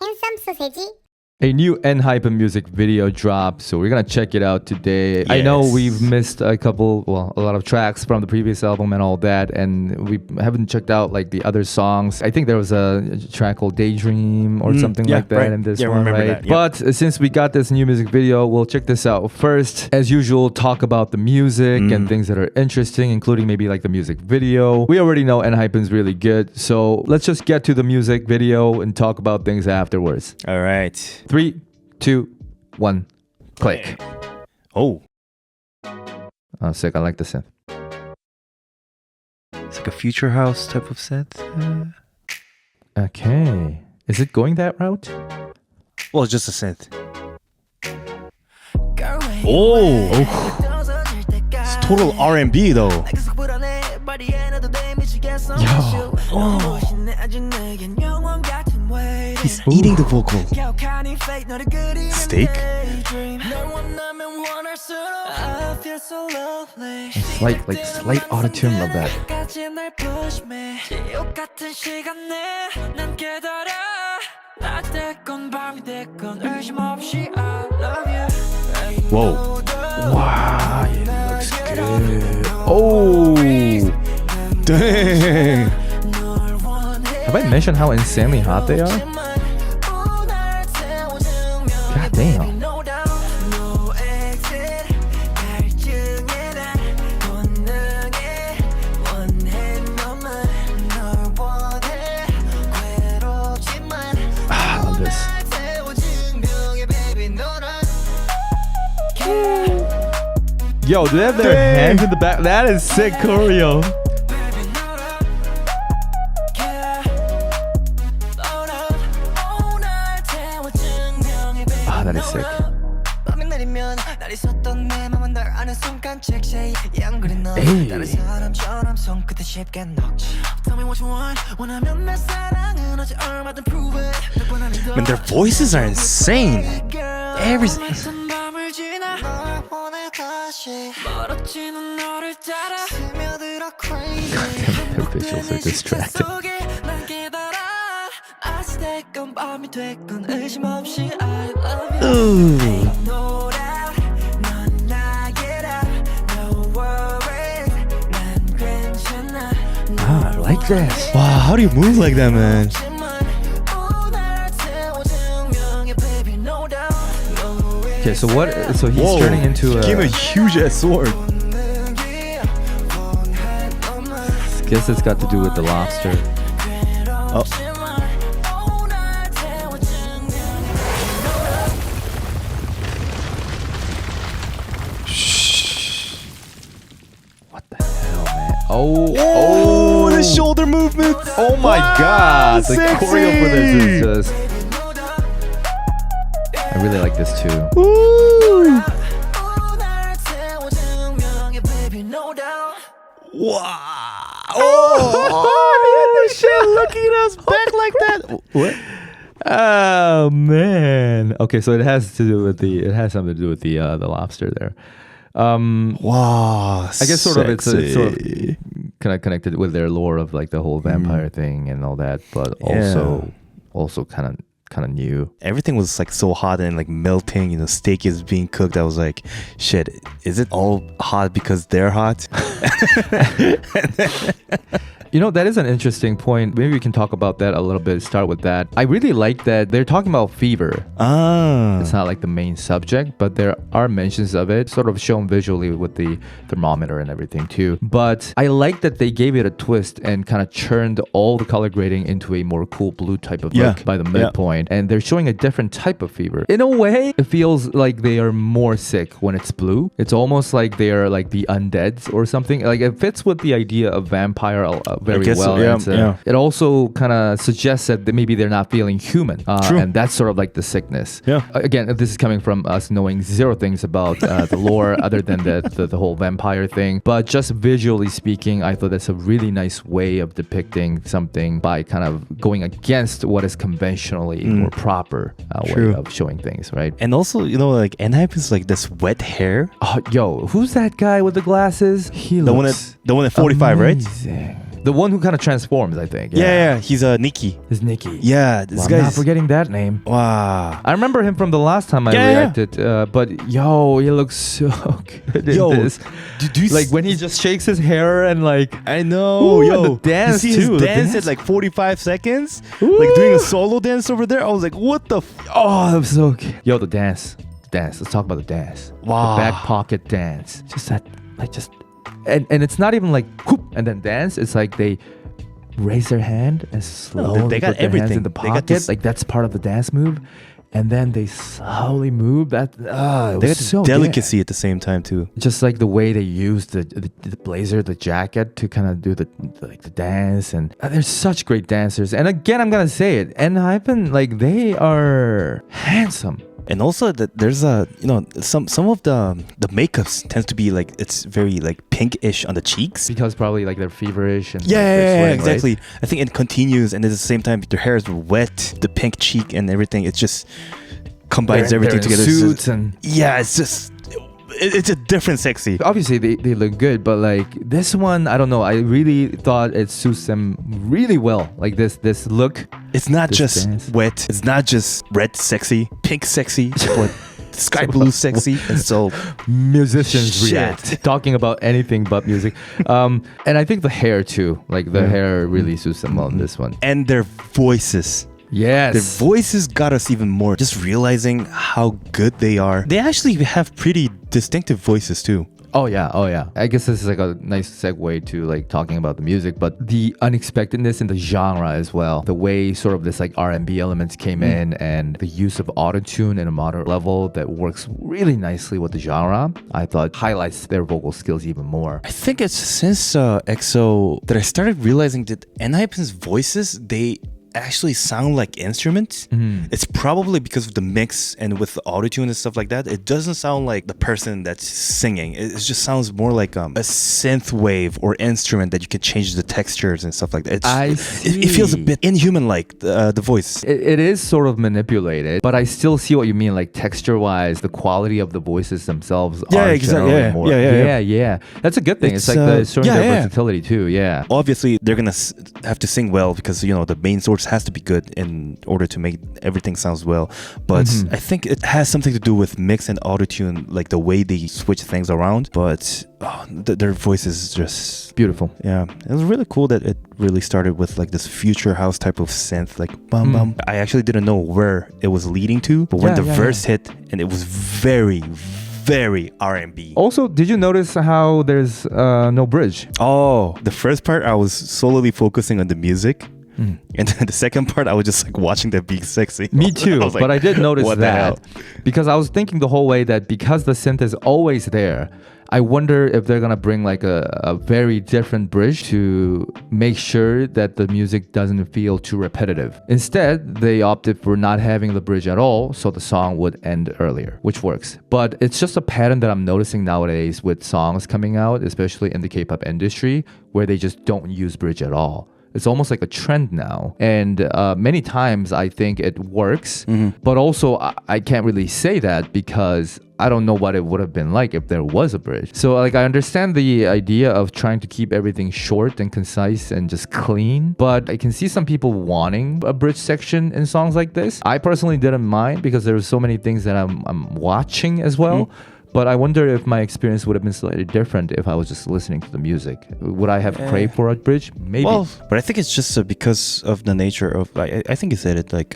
핸섬 소세지. A new ENHYPEN music video dropped, so we're gonna check it out today. Yes. I know we've missed a lot of tracks from the previous album and all that, and we haven't checked out like the other songs. I think there was a track called Daydream or something like that in this one, right? That, But since we got this new music video, we'll check this out first. As usual, talk about the music and things that are interesting, including maybe like the music video. We already know ENHYPEN's really good, so let's just get to the music video and talk about things afterwards. All right. 3, 2, 1, click. Oh, Sick. I like the synth. it's like a future house type of synth. Okay. Is it going that route? Well, it's just a synth. Oh, it's total R&B though. Yo. Oh. He's eating the vocal. Steak? Slight autotune, love that. Whoa. Wow, it looks good. Oh, Dang. have I mentioned how insanely hot they are? God damn. I love this. Yo, do they have their hands in the back? That is sick choreo. Ah, that is sick. Man, their voices are insane. Everything. Their visuals are distracting. Ooh. Ah, I like this. Wow, how do you move like that, man? Okay, so what? So he's Whoa. turning into He gave a huge ass sword. Guess it's got to do with the lobster. Oh. What the hell, man? Oh, Oh, the shoulder movements. Oh my God! The sexy. choreo for this is just. I really like this too. Woo. Wow. Oh, shit, looking at us back like that. What? Oh man. Okay, so it has to do with the. It has something to do with the lobster there. Wow. I guess sort of it's sort of sexy. kind of connected with their lore of like the whole vampire thing and all that, but also kind of new. Everything was like so hot and like melting, you know, steak is being cooked. I was like, shit, is it all hot because they're hot? You know, that is an interesting point. Maybe we can talk about that a little bit. Start with that. I really like that they're talking about fever. Ah. It's not like the main subject, but there are mentions of it, sort of shown visually with the thermometer and everything too. But I like that they gave it a twist and kind of churned all the color grading into a more cool blue type of look by the midpoint. And they're showing a different type of fever. In a way, it feels like they are more sick when it's blue. It's almost like they are like the undeads or something. Like it fits with the idea of vampire very well. It also kind of suggests that maybe they're not feeling human. And that's sort of like the sickness. Again, this is coming from us knowing zero things about the lore other than the whole vampire thing. But just visually speaking, I thought that's a really nice way of depicting something by kind of going against what is conventionally more proper way of showing things, right? And also, you know, like ENHYPEN is like this wet hair. Oh, yo, who's that guy with the glasses? He The looks one at 45, amazing. right? The one who kind of transforms, I think. Yeah, he's Nikki. It's Nikki. Yeah, this I'm guy's not forgetting that name. wow. I remember him from the last time I reacted, but yo, he looks so good in this. Do you Like when he just shakes his hair and like I know, Ooh, yo, and the dance you see too. his The dance dance. at like 45 seconds, like doing a solo dance over there. I was like, what the? oh, that was so good. Yo, the dance. Let's talk about the dance. Wow. The back pocket dance. Just that, like just, and it's not even like whoop and then dance. It's like they raise their hand and slowly they got put their hands everything. in the They got pocket. this- Like that's part of the dance move. And then they slowly move. That it They was got so the good. delicacy at the same time too. Just like the way they use the blazer, the jacket to kind of do the dance, and they're such great dancers. And again, I'm gonna say it, ENHYPEN, like they are handsome. And also that there's some of the makeups tends to be like it's very like pinkish on the cheeks. Because probably like they're feverish and Yeah, like, they're yeah, sweating, exactly. right? I think it continues, and at the same time, their hair is wet, the pink cheek and everything. It just combines everything they're in together. It's suits just- and yeah, it's just it's a different sexy. obviously they look good, but like this one, I don't know. I really thought it suits them really well. Like this look. It's not This just dance. wet. It's not just red sexy, pink sexy, but sky blue sexy. And so Musicians Shit. react talking about anything but music. And I think the hair too. Like the hair really suits them well in this one. and their voices. Yes. Their voices got us even more. Just realizing how good they are. They actually have pretty distinctive voices too. Oh yeah. I guess this is like a nice segue to like talking about the music, but the unexpectedness in the genre as well. The way sort of this like R&B elements came in, and the use of autotune in a moderate level that works really nicely with the genre, I thought highlights their vocal skills even more. I think it's since EXO that I started realizing that ENHYPEN's voices, they actually sound like instruments. It's probably because of the mix and with the autotune and stuff like that. It doesn't sound like the person that's singing. It just sounds more like a synth wave or instrument that you can change the textures and stuff like that. It feels a bit inhuman like the voice. It is sort of manipulated, but I still see what you mean. Like texture-wise, the quality of the voices themselves are exactly. generally more. Yeah. That's a good thing. It's like showing their versatility too. Yeah. Obviously, they're gonna have to sing well because the main source has to be good in order to make everything sounds well. But I think it has something to do with mix and autotune, like the way they switch things around. But their voices is just Beautiful. yeah. It was really cool that it really started with like this future house type of synth, like bum bum. I actually didn't know where it was leading to, but when the verse hit, and it was very R&B. Also, did you notice how there's no bridge? Oh, the first part I was solely focusing on the music. And then the second part, I was just like watching that being sexy. Me too, was like, but I did notice what the hell? that because I was thinking the whole way that because the synth is always there, I wonder if they're gonna bring like a very different bridge to make sure that the music doesn't feel too repetitive. Instead, they opted for not having the bridge at all, so the song would end earlier, which works. But it's just a pattern that I'm noticing nowadays with songs coming out, especially in the K-pop industry, where they just don't use bridge at all. It's almost like a trend now. And many times I think it works, but also I can't really say that because I don't know what it would have been like if there was a bridge. So like I understand the idea of trying to keep everything short and concise and just clean, but I can see some people wanting a bridge section in songs like this. I personally didn't mind because there were so many things that I'm watching as well. But I wonder if my experience would have been slightly different if I was just listening to the music. Would I have craved for a bridge? Maybe. Well, but I think it's just because of the nature of, I think you said it, like,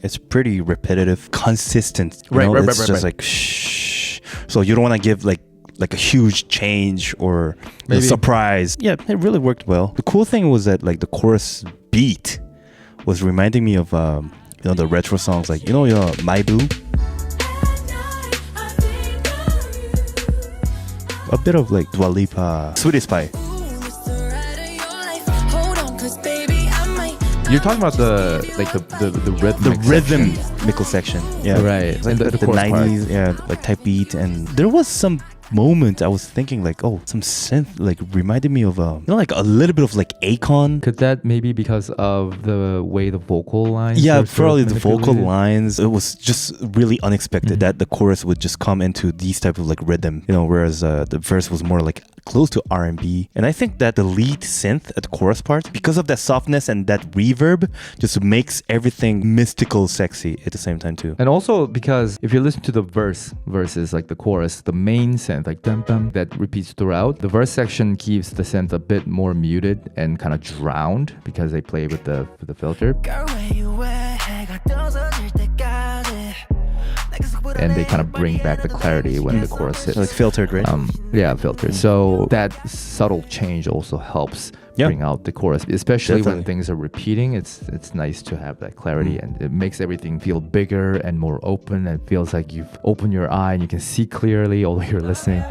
it's pretty repetitive, consistent. It's just like, shh. So you don't want to give like a huge change or a surprise. Yeah, it really worked well. The cool thing was that like the chorus beat was reminding me of, the retro songs like, My Boo. A bit of like Dua Lipa, Sweetest Pie. You're talking about the rhythmic rhythmical section. Yeah. Right. Like And the the chorus part. 90s, like type beat. And there was some moment, I was thinking like, oh, some synth like reminded me of like a little bit of like Akon. Could that maybe because of the way the vocal lines? Yeah, are sort probably of the vocal manipulated? lines. It was just really unexpected that the chorus would just come into these type of like rhythm, whereas the verse was more like close to R&B. And I think that the lead synth at the chorus part, because of that softness and that reverb, just makes everything mystical sexy at the same time too. And also because if you listen to the verses like the chorus, the main synth like dum dum that repeats throughout, the verse section keeps the synth a bit more muted and kind of drowned because they play with the filter. And they kind of bring back the clarity when the chorus hits. Like filtered, right? Yeah, filtered. So that subtle change also helps bring out the chorus, especially when things are repeating. It's nice to have that clarity, and it makes everything feel bigger and more open, and it feels like you've opened your eye and you can see clearly although you're listening.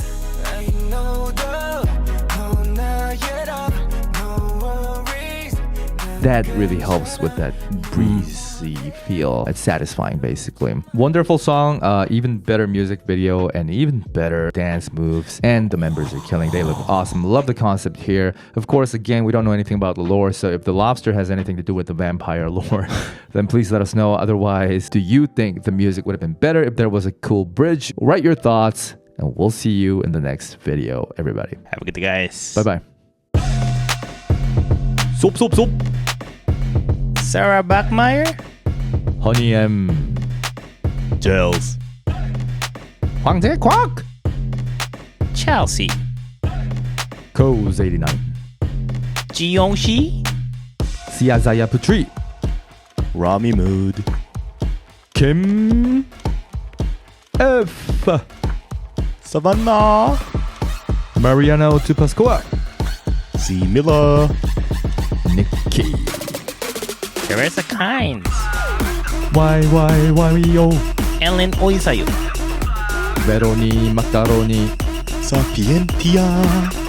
That really helps with that breezy feel. It's satisfying, basically. Wonderful song, even better music video, and even better dance moves. And the members are killing. They look awesome. Love the concept here. Of course, again, we don't know anything about the lore, so if the lobster has anything to do with the vampire lore, then please let us know. Otherwise, do you think the music would have been better if there was a cool bridge? Write your thoughts, and we'll see you in the next video, everybody. Have a good day, guys. Bye-bye. Sop. Sarah Bachmeyer? Honey M. Gels. 황제 곽. Chelsea. Coz 89. Jiyoshi. Siazaya Putri. Rami Mood. Kim F. Savannah. Mariano Tupascoa. C. Miller. Nikki. Teresa Kynes. YYYO. Ellen Oisayo. Veroni Macaroni. Sapientia.